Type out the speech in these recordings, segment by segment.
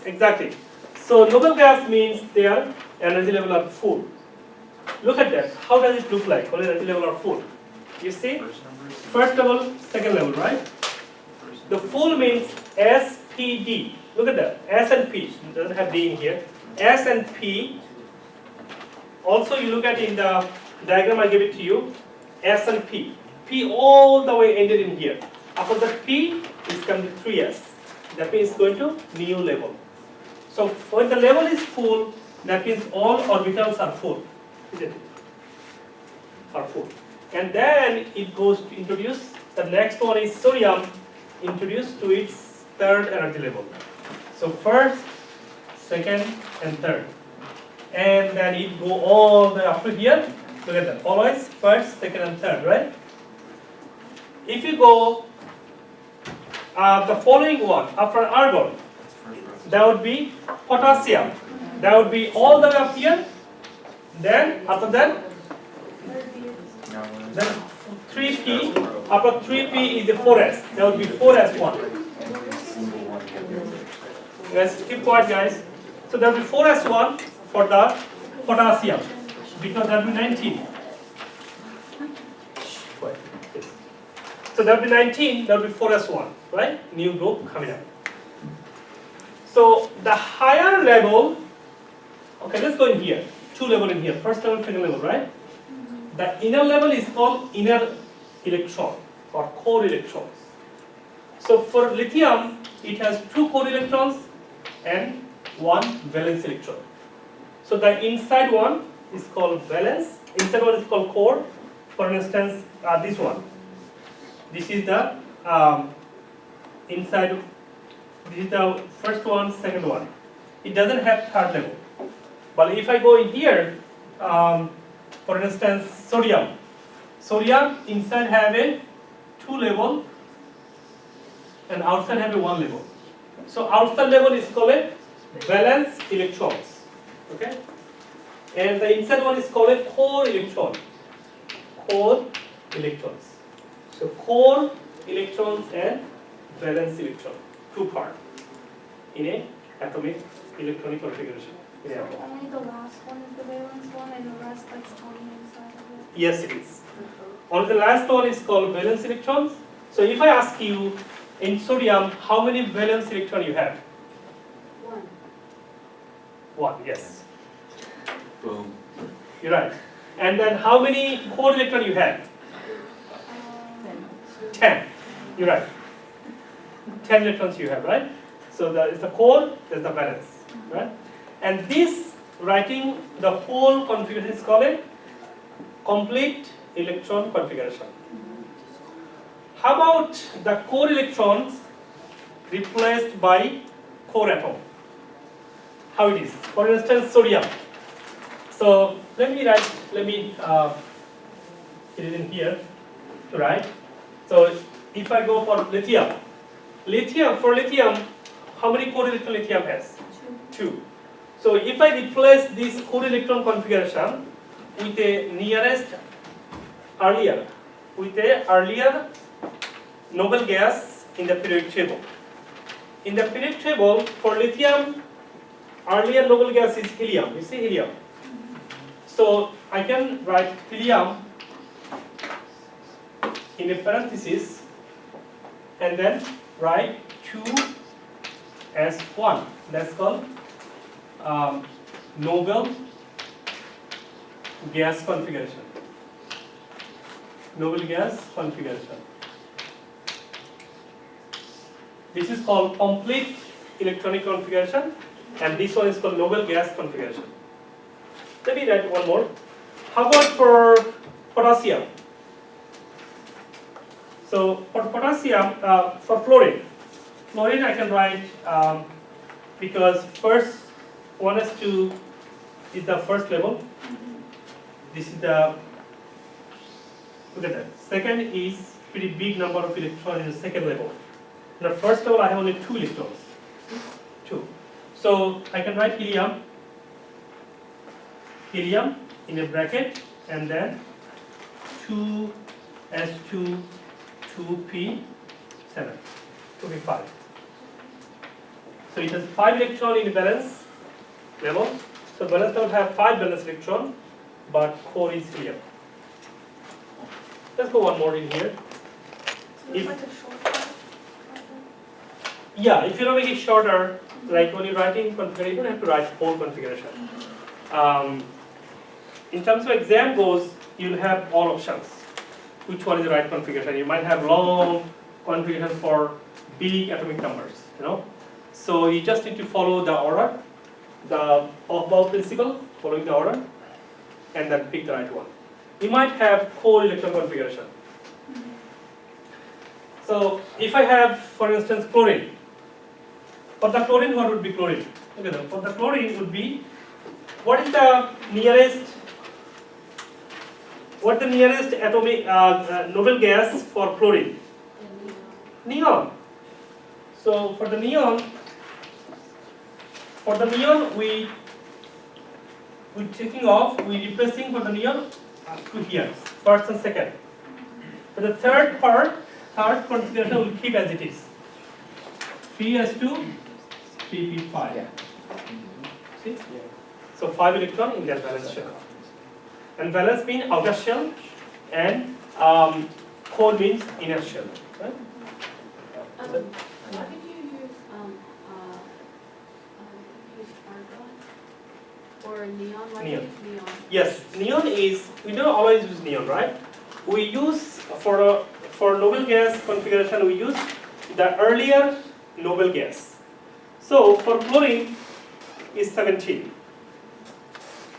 exactly. So noble gas means their energy level are full. Look at that. How does it look like when energy level are full? You see, first level, second level, right? The full means SPD. Look at that. S and P. It doesn't have D in here. S and P. Also, you look at in the diagram I gave it to you. S and P. P all the way ended in here. After that P is coming to 3S. That means going to new level. So when the level is full, that means all orbitals are full. Isn't it? Are full. And then it goes to introduce, the next one is sodium, introduced to its third energy level. So first, second, and third. And then it go all the way up to here. Look at that. Always first, second, and third, right? If you go the following one, after argon, that would be potassium. That would be all the way up here. Then after that, then 3P. After 3P is the 4S. That would be 4S1. Guys, keep quiet, guys. So that will be 4S1 for the potassium, because that will be 19. So that will be 19, that will be 4S1, right? New group coming up. So the higher level, okay, let's go in here. Two level in here, first level, second level, right? The inner level is called inner electron or core electrons. So for lithium, it has 2 core electrons and 1 valence electron. So the inside one is called valence, inside one is called core. For instance, this one. This is the inside, this is the first one, second one. It doesn't have third level. But if I go in here, for instance, sodium. Sodium inside have a 2 level and outside have a 1 level. So outside level is called a valence electrons. Okay? And the inside one is called a core electron. Core electrons. So core electrons and valence electron, 2 parts in a atomic electronic configuration. So only the last one is the valence one and the rest like floating inside of it? Yes, it is. Only the last one is called valence electrons. So if I ask you in sodium, how many valence electrons you have? 1. 1, yes. Boom. You're right. And then how many core electrons you have? 10. You're right. 10 electrons you have, right? So that is the core, there's the valence, right? And this writing the whole configuration is called a complete electron configuration. How about the core electrons replaced by core atom? How it is? For instance, sodium. So let me write, let me put it in here to write. So if I go for lithium, for lithium, how many core electron lithium has? 2. So if I replace this core electron configuration with a earlier noble gas in the periodic table. In the periodic table for lithium, earlier noble gas is helium. You see helium. So I can write helium in a parenthesis and then write 2 as 1. That's called noble gas configuration. Noble gas configuration. This is called complete electronic configuration, and this one is called noble gas configuration. Let me write one more. How about for potassium? So for potassium, for fluorine I can write because first 1s2 is the first level. This is the, look at that. Second is pretty big number of electrons in the second level. In the first level I have only 2 electrons. 2. So I can write helium in a bracket and then 2s2 2p7 2p5. So it has 5 electron in valence level. So valence level have 5 valence electron, but core is helium. Let's go one more in here. So it's If- like a shortcut. Yeah, if you don't make it shorter, like when you're writing configuration, you don't have to write whole configuration. In terms of exam goes, you'll have all options. Which one is the right configuration? You might have long configuration for big atomic numbers, you know. So you just need to follow the order, the off-bow principle, following the order, and then pick the right one. You might have core electron configuration. So if I have, for instance, chlorine. For the chlorine, what would be chlorine? Okay, for the chlorine would be, what is the nearest atomic noble gas for chlorine? Neon. So for the neon, we taking off, we replacing for the neon to here, first and second. For the third configuration will keep as it is. 3s2, 3p5. Yeah. See? So 5 electron in that valence shell. And valence means outer shell, and core means inner shell. Right? Why did you use argon or neon? Why Neon. did you use neon? Yes, neon is, we don't always use neon, right? We use, for noble gas configuration, we use the earlier noble gas. So for chlorine is 17.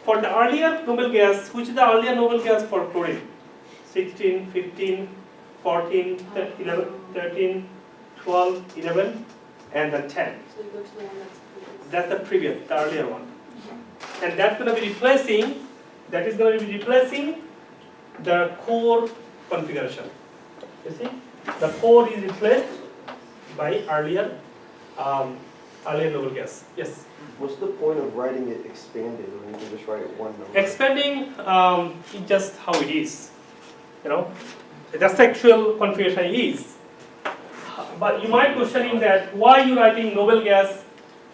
For the earlier noble gas, which is the earlier noble gas for chlorine? 16, 15, 14, 11, 13, 12, 11, and then 10. So you go to the one that's previous. That's the previous, the earlier one. And that's going to be replacing, the core configuration. You see? The core is replaced by earlier noble gas. Yes? What's the point of writing it expanded when you can just write it one number? Expanding is just how it is. You know? That's the actual configuration it is. But you might question in that, why are you writing noble gas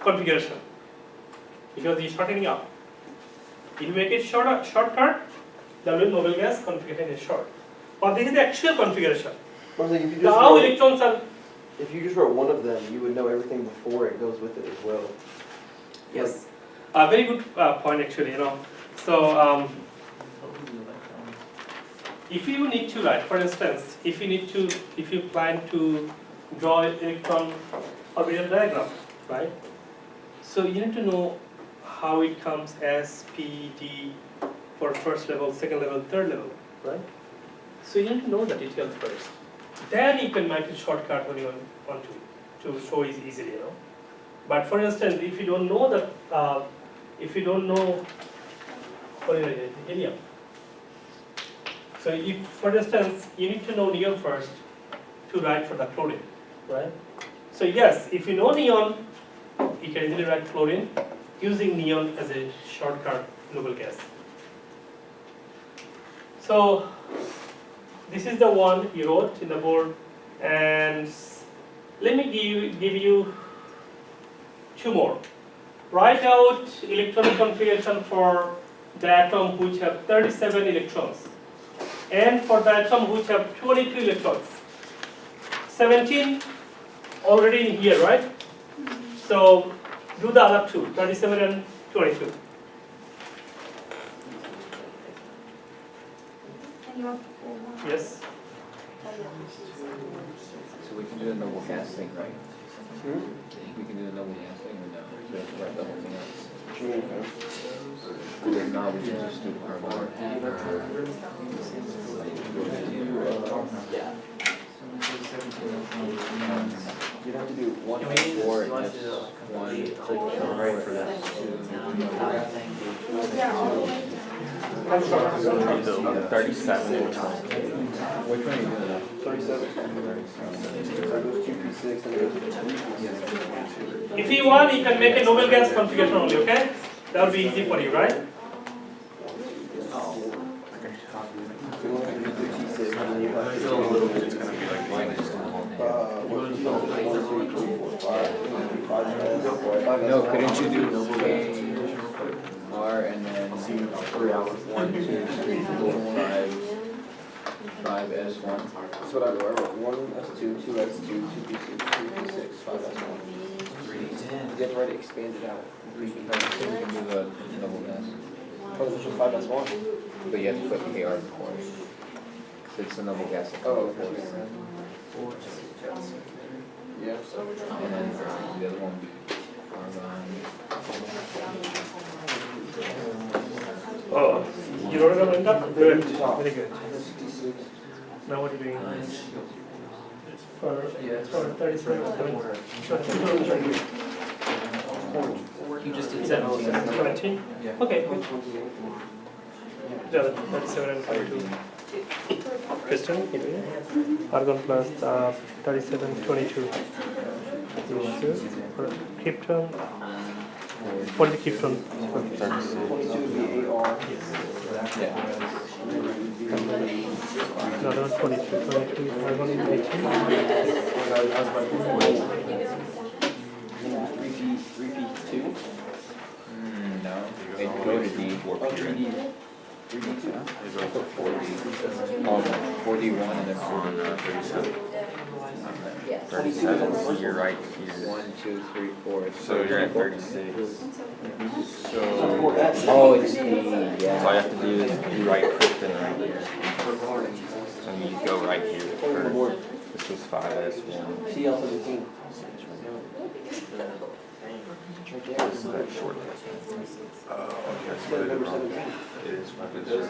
configuration? Because you're shortening up. If you make it shortcut, the noble gas configuration is short. But this is the actual configuration. I was like, if you The just how wrote- electrons are. if you just wrote one of them, you would know everything before it goes with it as well. Yes. Very good point actually, you know. So if you need to write, for instance, if you plan to draw an electron orbital diagram, right? So you need to know how it comes as P, D for first level, second level, third level, right? So you need to know the details first. Then you can make a shortcut when you want to show it easily, you know. But for instance, if you don't know that, helium. So if, for instance, you need to know neon first to write for the chlorine, right? So yes, if you know neon, you can easily write chlorine using neon as a shortcut noble gas. So this is the one you wrote in the board, and let me give you 2 more. Write out electronic configuration for the atom which have 37 electrons, and for the atom which have 22 electrons. 17 already in here, right? So do the other 2, 37 and 22. And you want the full one. Yes. So we can do the noble gas thing, right? Hmm? We can do the noble gas thing or no? We have to write the whole thing out. What you mean, man? And then now we can just do the carbon. You'd have to do one Or before just one, right for that. Yeah, all the way down. 37. which one are you doing? 37. That goes 2p6 and it goes to 3p6. If you want, you can make a noble gas configuration only, okay? That will be easy for you, right? If you want to do 2p6, then you have to do It's gonna be like minus. 1, 2, 3, 4, 5, 5, Go for it. 5s1. No, couldn't you do K, R, and then 1, 2, 3, 4, 5, 5S1? That's what I wrote. 1s2, 2s2, 2p6, 3p6, 5s1. You have to write it expanded out. 3p. No, so you can do the double S. Oh, this was 5s1. But you have to put KR before it. So it's a double gas. Oh, okay. Yeah. And then the other one would be argon. Oh, you wrote it on the top? Good. Very good. Now what are you doing? For 37. You just did 17. 17? Yeah. Okay, good. Yeah, 37 and 42. Kristen, you do it? Argon plus 37, 22. For krypton. What is the krypton? 22 would be AR. Yeah. No, that was 22. 22 argon is 18. 3p2. No, they go to D. Oh, 3d. 3d2. 41 and then 4. 37, so you're right here. 1, 2, 3, 4. So you're at 36. So, Oh, it's D, so all you yeah. have to do is you write krypton right here. So you go right here first. This was 5S1. CL17. This is that short. Okay, so Number 17. it is what it is.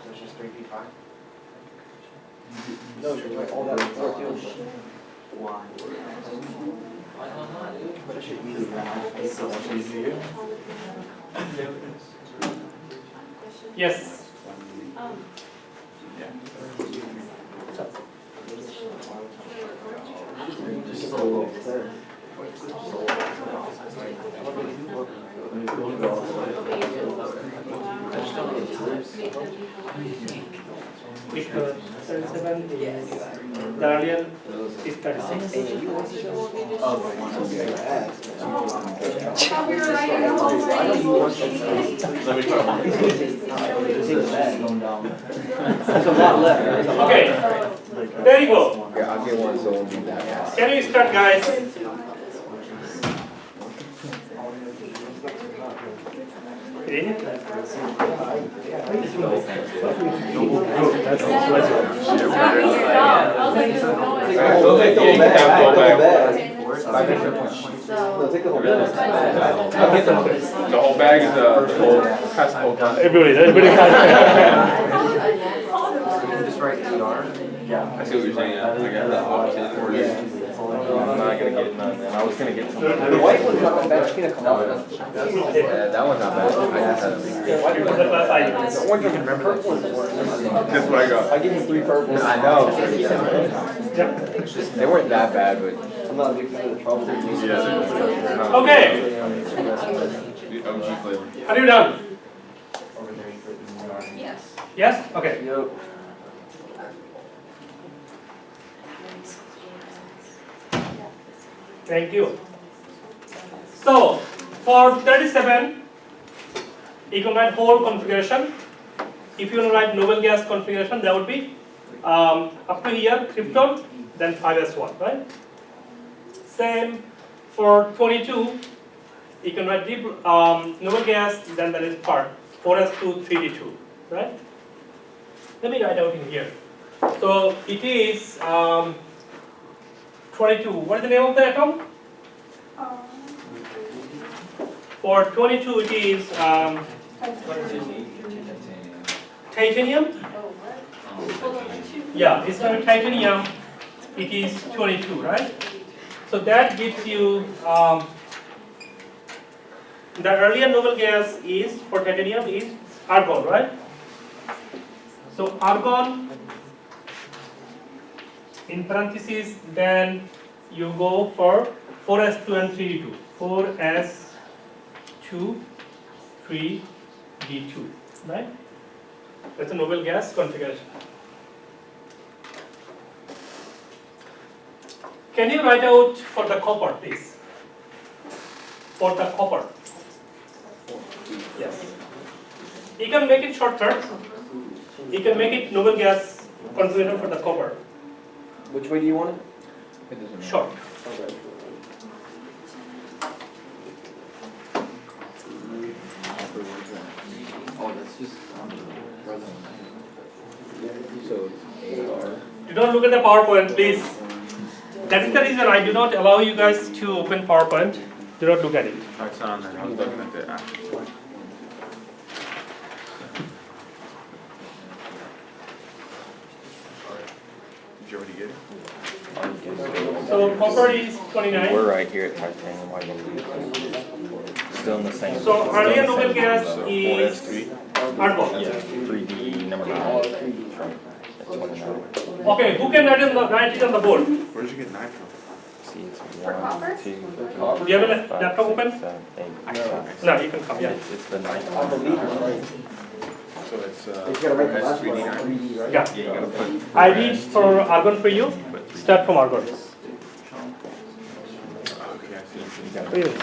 That's just 3p5. No, you write all that before too. But it should be so much easier. Yes. Just a little clear. If 37 is the earlier is 36. I thought we were writing the whole thing. Let me try one. There's a lot left. Okay, there you go. Yeah, I'll get one so it won't be that fast. Can we start, guys? Ready? Go take the whole bag. No, take the whole bag. The whole bag is the whole time. Everybody. Just write ER. I see what you're saying. I got that one. I'm not gonna get none, man. I was gonna get some. The white one's not that bad. Pina colada. Yeah, that one's not bad. I just had a You put the class items. The orange one, remember? Purple one's worse. That's what I got. I give you 3 purples. I know. They weren't that bad, but I'm not a big fan of the trouble. Yeah. Okay, The OG flavor. are you done? Yes. Yes? Okay. Yep. Thank you. So, for 37, you can write whole configuration. If you want to write noble gas configuration, that would be up to here, krypton, then 5s1, right? Same for 22, you can write deep, noble gas, then that is part 4s2, 3d2, right? Let me write out in here. So it is 22. What is the name of the atom? For 22, it is titanium. Yeah, it's going to be titanium. It is 22, right? So that gives you the earlier noble gas is for titanium is argon, right? So argon in parentheses, then you go for 4s2 and 3d2. 4s2, 3d2, right? That's a noble gas configuration. Can you write out for the copper, please? For the copper. Yes. You can make it shorter. You can make it noble gas contribution for the copper. Which way do you want it? It doesn't matter. Short. Okay. Oh, that's just, So it's AR. Do not look at the PowerPoint, please. That is the reason I do not allow you guys to open PowerPoint. Do not look at it. No, it's not on there. I was looking at the actual slide. Did you already get it? So copper is 29. We're right here at titanium. Why don't we? Still in the same. So earlier noble gas So is 4s3. argon. Yeah, 3D number 9. That's 29. Okay, who can write it on the board? Where'd you get 9 from? See, it's For 1, copper? 2, 3, Do you have a 5, laptop open? 6, 7, 8, 9. No, you can come, yeah. It's the 9. I believe it's right. So it's It's gotta make the last one 3D9. 3D, right? Yeah. Yeah, you gotta put. I read for argon for you. Start from argon. Okay, I see. You gotta Please.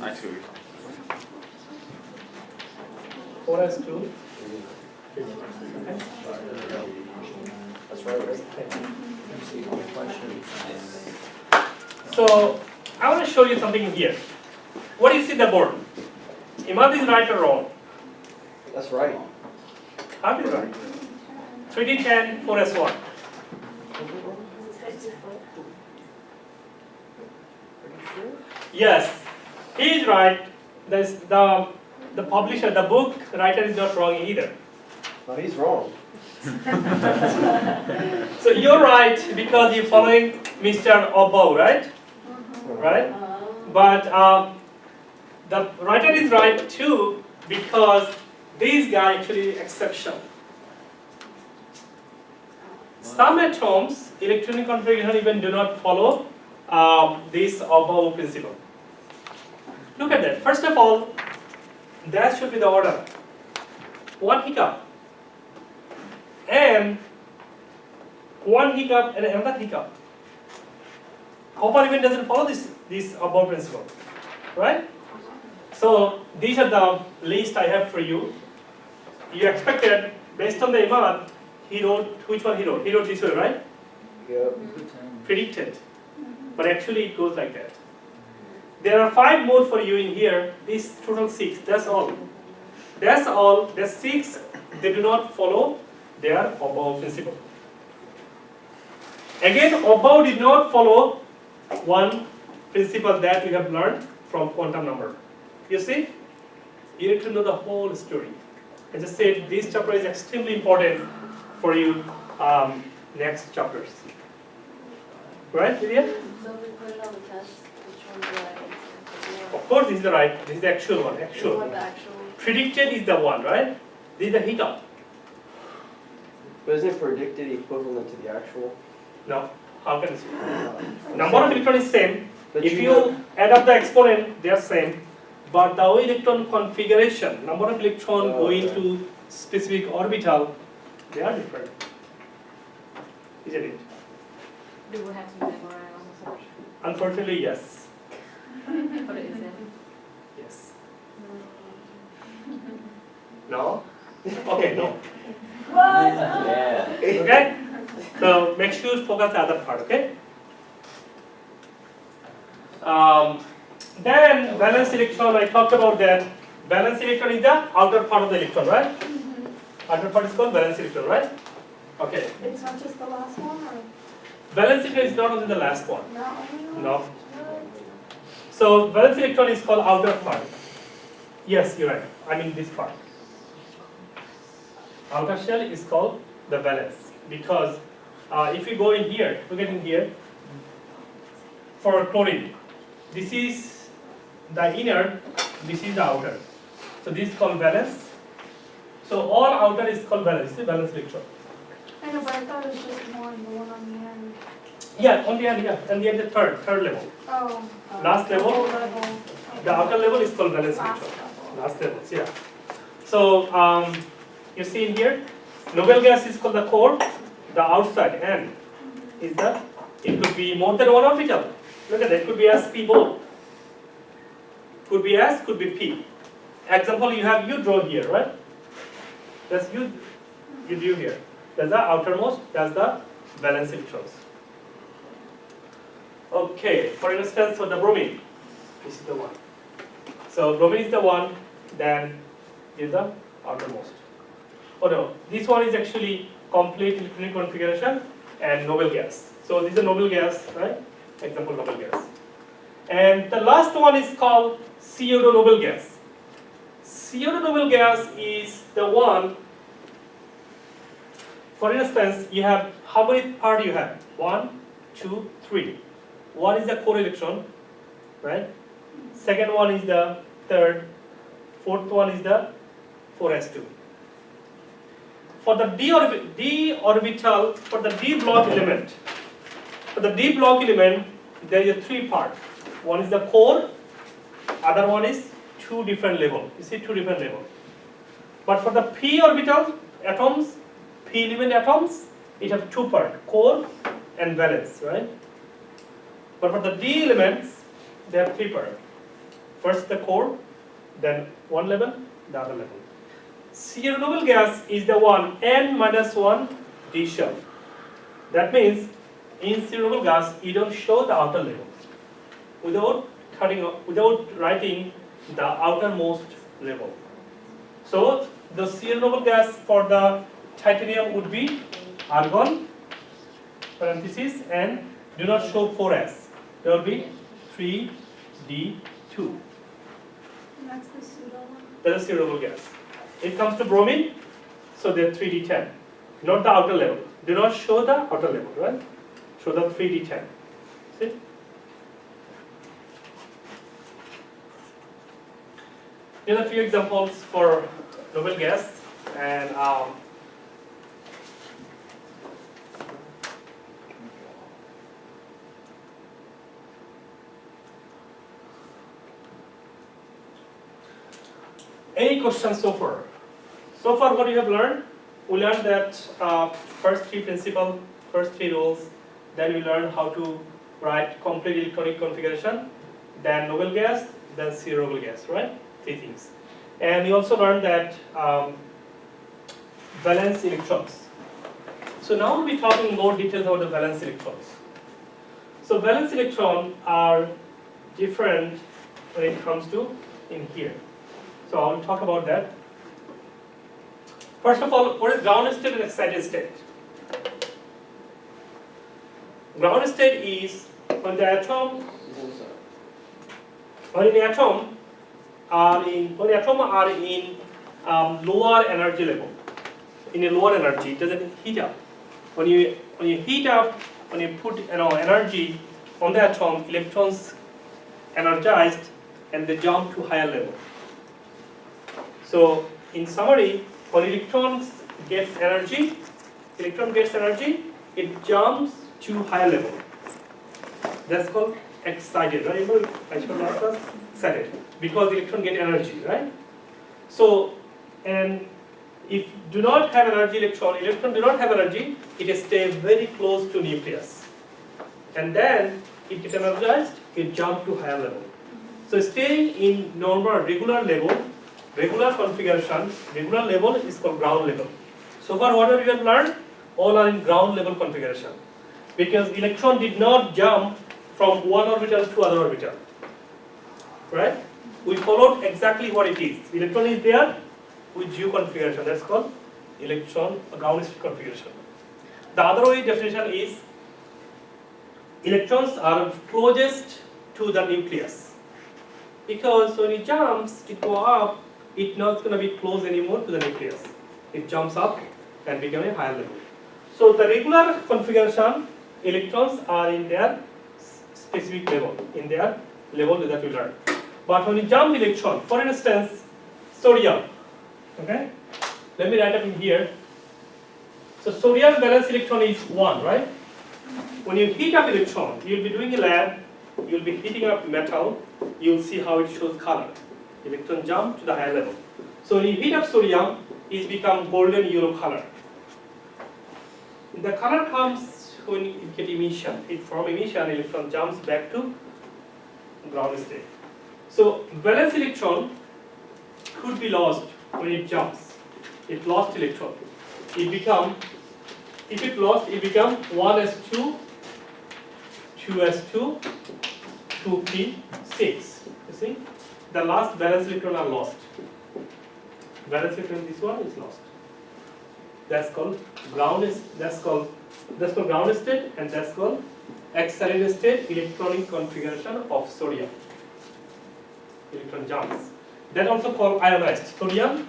I see. 4s2. That's right. So I want to show you something here. What do you see on the board? Imad is right or wrong? That's right. How is right? 3D10, 4s1. Yes, he is right. The publisher, the book writer is not wrong either. No, he's wrong. So you're right because you're following Mr. Above, right? Right? But the writer is right too because this guy actually is exception. Some atoms, electronic configuration even do not follow this above principle. Look at that. First of all, that should be the order. One hiccup. And one hiccup and another hiccup. Copper even doesn't follow this above principle. Right? So these are the list I have for you. You expected, based on the Imad, he wrote, which one he wrote? He wrote this way, right? Yep. Predicted. But actually it goes like that. There are 5 more for you in here, this total 6, that's all. That's all, the 6, they do not follow their above principle. Again, above did not follow one principle that we have learned from quantum number. You see? You need to know the whole story. As I said, this chapter is extremely important for you next chapters. Right, Lydia? So we put it on the test, which one's right? Of course, this is the right, this is the actual one, actual. What the actual? Predicted is the one, right? This is the hiccup. But isn't predicted equivalent to the actual? No, how can you see? Number of electrons is same. But If you you add up the exponent, they are same. But the electron configuration, number of electron going to specific orbital, they are different. Isn't it? Do we have to memorize on the Unfortunately, yes. What is it? Yes. No? Okay, no. Yeah. Okay? So make sure you focus the other part, okay? Then valence electron, I talked about that. Valence electron is the outer part of the electron, right? Outer part is called valence electron, right? Okay. It's not just the last one, or Valence electron is not only the last one. not only one? No. So valence electron is called outer part. Yes, you're right. I mean this part. Outer shell is called the valence because if you go in here, look at in here, for chlorine, this is the inner, this is the outer. So this is called valence. So all outer is called valence, the valence electron. I know, but I thought it was just one, the one on the end. Yeah, on the end, yeah, and the end, the third level. Oh. Last level, Low level. the outer level is called valence Last electron. level. Last levels, yeah. So You see in here, noble gas is called the core, the outside end is the, it could be more than one orbital. Look at that, it could be S, P both. Could be S, could be P. Example, you have U draw here, right? That's U drew here. That's the outermost, that's the valence electrons. Okay, for instance, for the bromine, this is the one. So bromine is the one, then is the outermost. Oh no, this one is actually complete electronic configuration and noble gas. So this is a noble gas, right? Example, noble gas. And the last one is called CO2 noble gas. CO2 noble gas is the one, for instance, you have, how many parts you have? 1, 2, 3. One is the core electron, right? Second one is the third. Fourth one is the 4s2. For the d orbital, for the d block element, there is a 3 parts. One is the core, other one is 2 different levels. You see 2 different levels. But for the p orbital atoms, p element atoms, it has 2 parts, core and valence, right? But for the d elements, they have 3 parts. First the core, then one level, the other level. CO2 noble gas is the one n-1 d shell. That means in CO2 noble gas, you don't show the outer level without writing the outermost level. So the CO2 noble gas for the titanium would be argon, parenthesis, and do not show 4s. There will be 3d2. And that's the pseudo one. That is CO2 noble gas. It comes to bromine, so they're 3d10, not the outer level. Do not show the outer level, right? Show the 3d10. See? Here are a few examples for noble gas, and any questions so far? So far, what you have learned? We learned that first 3 principles, first 3 rules. Then we learned how to write complete electronic configuration. Then noble gas, then zero noble gas, right? 3 things. And we also learned that valence electrons. So now we'll be talking more details about the valence electrons. So valence electrons are different when it comes to in here. So I'll talk about that. First of all, what is ground state and excited state? Ground state is when the atom, when the atom are in lower energy level. In a lower energy, it doesn't heat up. When you heat up, when you put energy on the atom, electrons energized and they jump to higher level. So in summary, when electron gets energy, it jumps to higher level. That's called excited, right? Excited, because the electron get energy, right? So, and if do not have energy electron do not have energy, it stays very close to nucleus. And then it gets energized, it jumps to higher level. So staying in normal, regular level, regular configuration, regular level is called ground level. So far whatever you have learned, all are in ground level configuration. Because electron did not jump from one orbital to other orbital. Right? We followed exactly what it is. Electron is there with U configuration. That's called electron ground state configuration. The other way definition is electrons are closest to the nucleus. Because when it jumps, it goes up, it's not going to be close anymore to the nucleus. It jumps up and becomes a higher level. So the regular configuration, electrons are in their specific level, in their level that we learned. But when you jump electron, for instance, sodium, okay? Let me write up in here. So sodium valence electron is 1, right? When you heat up electron, you'll be doing a lab, you'll be heating up metal, you'll see how it shows color. Electron jump to the higher level. So when you heat up sodium, is become golden yellow color. The color comes when you get emission. From emission, electron jumps back to ground state. So valence electron could be lost when it jumps. It lost electron. If it lost, it become 1s2, 2s2, 2p6. You see, the last valence electron are lost. Valence electron, this one is lost. That's called ground state, and that's called accelerated state electronic configuration of sodium. Electron jumps. That also called ionized. Sodium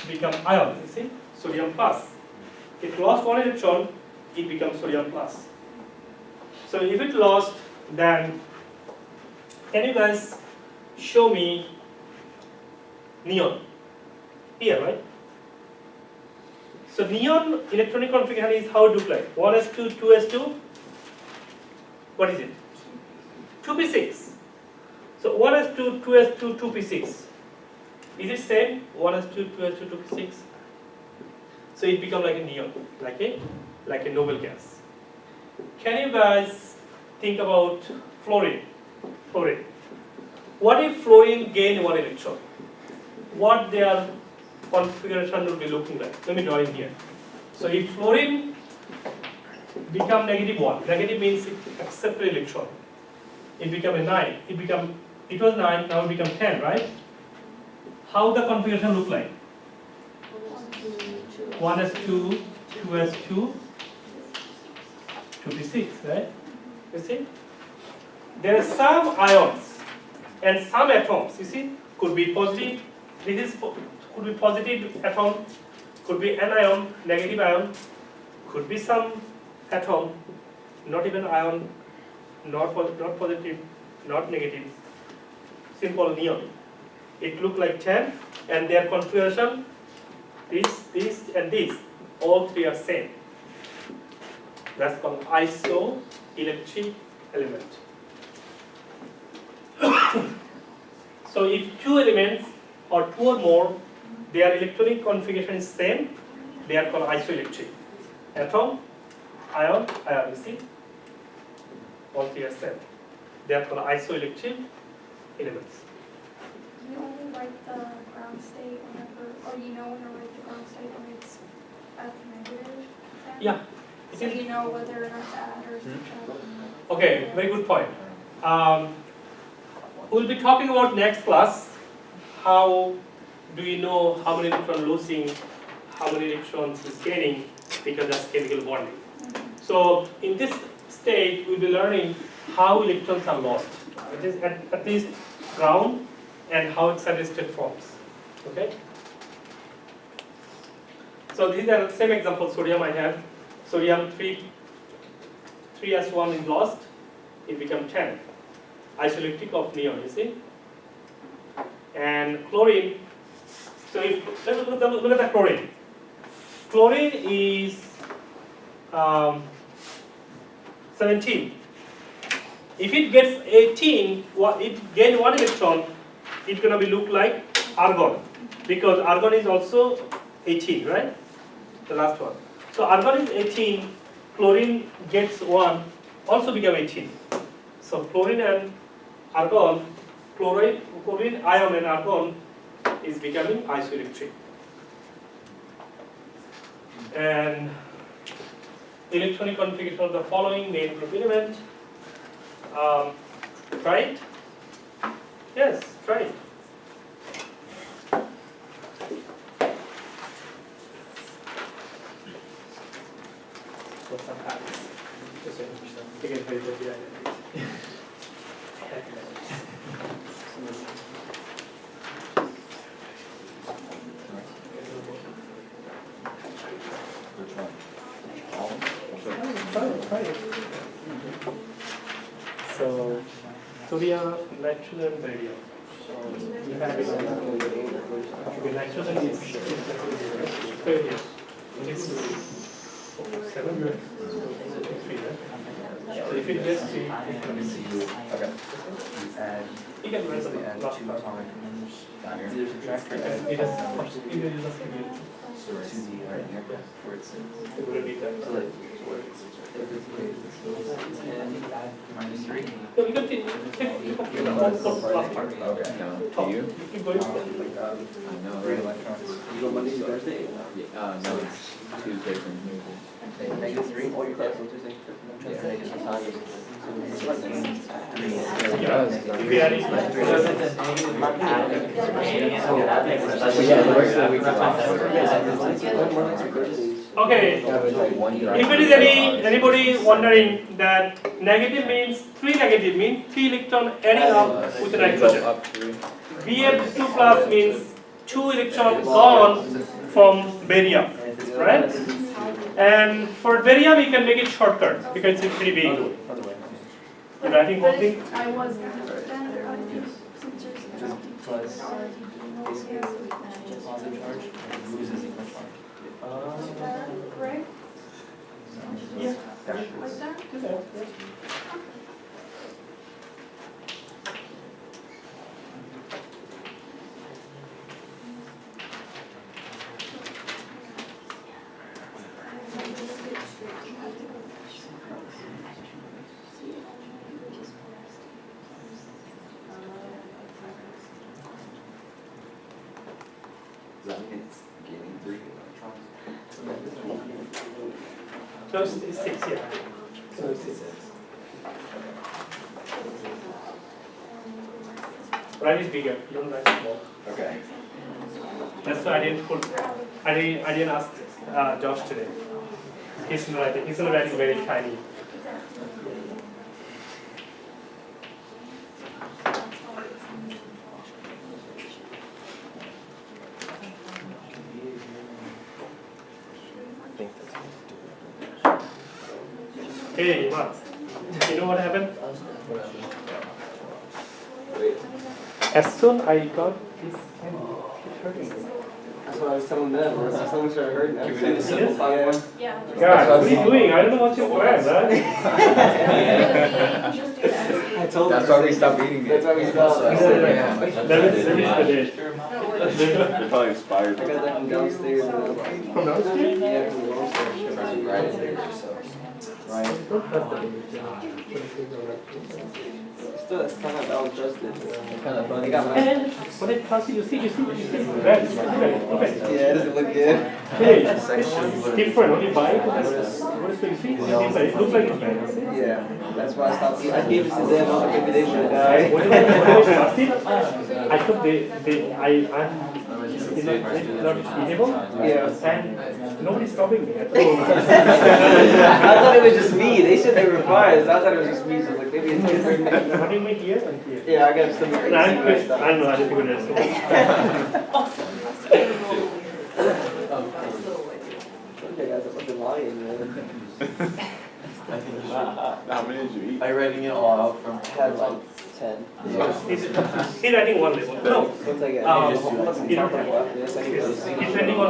become ion. You see, sodium plus. It lost one electron, it becomes sodium plus. So if it lost, then can you guys show me neon? Here, right? So neon electronic configuration is how it looks like. 1s2, 2s2. What is it? 2p6. So 1s2, 2s2, 2p6. Is it same? 1s2, 2s2, 2p6. So it becomes like a neon, like a noble gas. Can you guys think about fluorine? Fluorine. What if fluorine gain one electron? What their configuration will be looking like? Let me draw in here. So if fluorine become -1, negative means it accept the electron. It become a 9. It was 9, now it become 10, right? How the configuration look like? 1s2, 2s2, 2p6, right? You see? There are some ions and some atoms, you see, could be positive. Could be positive atom, could be anion, negative ion, could be some atom, not even ion, not positive, not negative, simple neon. It look like 10, and their configuration, this, and this, all three are same. That's called isoelectric element. So if two elements or two or more, their electronic configuration is same, they are called isoelectric. Atom, ion, you see, all three are same. They are called isoelectric elements. You only write the ground state whenever, or you know when to write the ground state when it's at the negative? then? Yeah. So you know whether or not to add or subtract. Okay, very good point. We'll be talking about next class, how do you know how many electrons losing, how many electrons is gaining, because that's chemical bonding. So in this stage, we'll be learning how electrons are lost. It is at least ground and how excited state forms. Okay? So these are the same example. Sodium I have. Sodium 3s1 is lost. It becomes 10. Isoelectric of neon, you see? And chlorine. So if let's look at the chlorine. Chlorine is 17. If it gets 18, it gain one electron, it's gonna be look like argon, because argon is also 18, right? The last one. So argon is 18, chlorine gets 1, also become 18. So chlorine and argon, chlorine ion and argon is becoming isoelectric. And electronic configuration of the following main group element. Try it? Yes, try it. What's some habits? Just again, very good idea. Which one? All? Try it. So, sodium, nitrogen, barium. You have it. Okay, nitrogen is 30. It's 7. 3, right? So if it gets 3, it's going to be 6. Okay. You can raise the last part. Down here. It is Right here. Where it says. it will be that. Minus 3. So we continue. You complete the whole last part. Okay. No. Top. Do you? You keep going. No. Right electrons. You go Monday to Thursday? No, it's Tuesday from here. -3, all your classes on Tuesday. Yeah. If you add it, okay. If it is anybody wondering that negative means 3 negative means 3 electron adding up with nitrogen. Up 3. Bf2 plus means 2 electron gone from barium, right? And for barium you can make it shortcut because it's pretty big. You're writing whole thing? I was going to defend it, since there's Plus is positive charge loses equal charge. that correct? Yeah. Like that? Does that mean it's gaining 3 electrons? So it's 6, yeah. So it's 6. Right is bigger, you don't write small. Okay. That's why I didn't ask Josh today. He's not writing very tiny. Hey, Max, you know what happened? As soon I got this pen, it hurting. That's what I was telling them. Someone should have heard that. Can we do the simplified one? Yeah. God, what are you doing? I don't know what your plan, right? I told That's why we stopped eating it. That's why we stopped. Let me finish the dish. They're probably inspired. I got that from downstairs. From downstairs? Yeah, from downstairs. Right. Still, it's kind of well-adjusted. Kind of funny. And when it comes to you see red. Okay. Yeah, it doesn't look good. Hey, it's different. When you buy it, what is the you see? It looks like it's red. Yeah, that's why I stopped eating. I gave it to them. I was like, maybe they should die. When I started, I thought it's not eatable. Yeah. And nobody's stopping me. I thought it was just me. They said they were fine. So I thought it was just me. So I was like, maybe it's different. Having me here and here. Yeah, I got some. I don't know how to figure this out. Okay, guys, I'm fucking lying, man. How many did you eat? Are you writing it all out from? I had like 10. He's writing one level. No. Once I get Depending on